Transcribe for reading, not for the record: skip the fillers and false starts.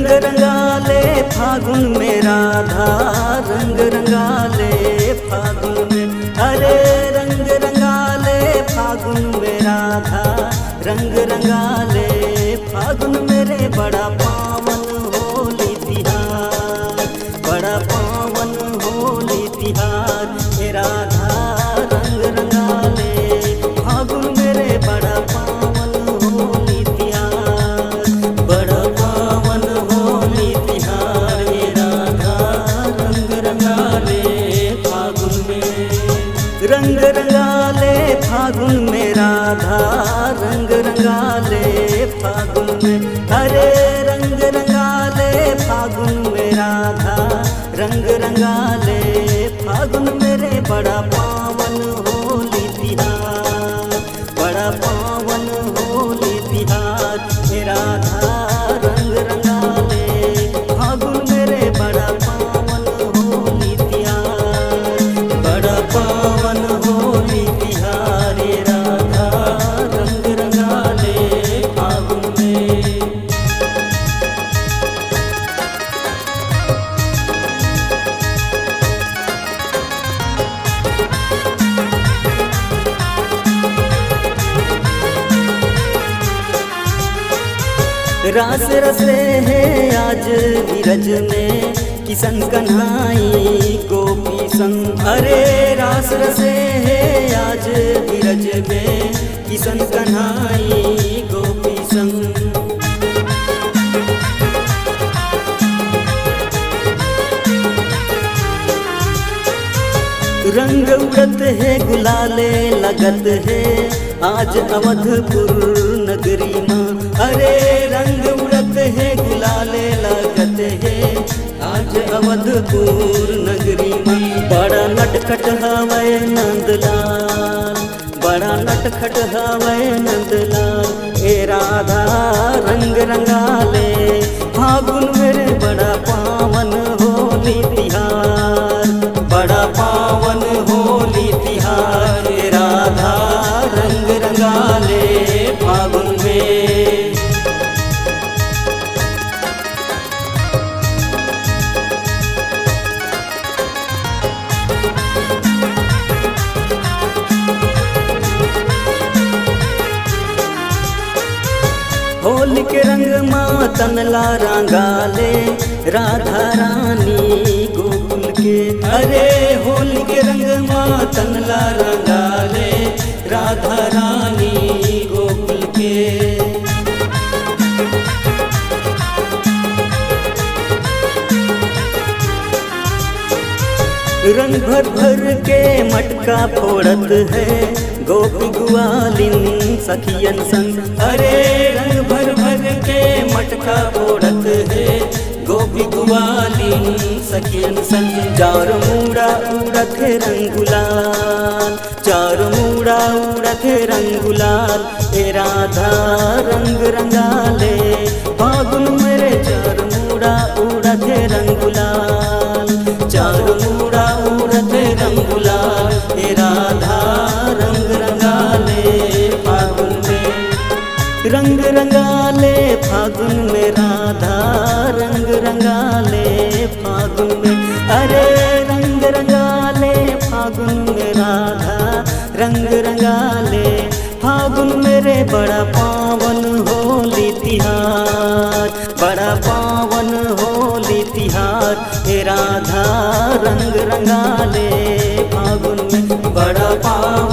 रंग रंगाले फागुन में राधा, रंग रंगाले फागुन में, अरे रंग रंगाले फागुन में राधा, रंग रंगाले फागुन मेरे बड़ा पावन होली तिहार, बड़ा पावन होली तिहार। हे राधा रंग रंगाले फागुन मेरे बड़ा पावन होली तिहार, बड़ा पावन होली तिहार। हे राधा रंग रंगाले फागुन में, रंग रंगाले फागुन में राधा, रंग रंगाले फागुन में, अरे रंग रंगाले फागुन में राधा, रंग रंगाले फागुन मेरे बड़ा पावन होली तिहार, बड़ा पावन होली तिहार। हे राधा रंग रंगाले फागुन मेरे बड़ा पावन होली तिहार, बड़ा पावन होली तिहार। हे राधा रंग रंगाले फागुन में। रास रसे है आज विरज में किशन कन्हाई गोपी संग, अरे रास रसे है आज विरज में किशन कन्हाई गोपी संग। रंग उड़त है गुलाले लगत है आज अवधपुर नगरी माँ, अरे रंग उड़त है गुलाले लगत है आज अवधपुर नगरी माँ। बड़ा नटखट हवै नंदलाल, बड़ा नटखट हवै नंदलाल। ए राधा रंग रंगाले फागुन मेरे बड़ा पावन होली तिहार, बड़ा पावन होली तिहार। हे राधा रंग रंगाले फागुन में। होली के रंग माँ तनला रंगाले राधा रानी गोकुल के, अरे होली के रंग माँ तनला रंगाले राधा रानी गोकुल के। रंग भर भर के मटका फोड़त है गोपी ग्वालिन सखियन संग, अरे रंग भर भर के मटका फोड़त है गोपी ग्वालिन सखियन संग। चार मुड़ा उड़त है रंगुलाल, चार मुड़ा उड़त है रंगुलाल। हे राधा रंग रंगाले फागुन मेरे चार मुड़ा उड़त है रंगुलाल, चार मुड़ा उड़त है रंगुलाल। हे राधा रंग रंगाले फागुन में, रंग रंगाले फागुन में राधा, रंग रंगाले फागुन में, अरे रंग रंगाले फागुन में राधा, रंग रंगाले फागुन मेरे बड़ा पावन होली तिहार, बड़ा पावन होली तिहार। हे राधा रंग रंगाले फागुन में बड़ा पावन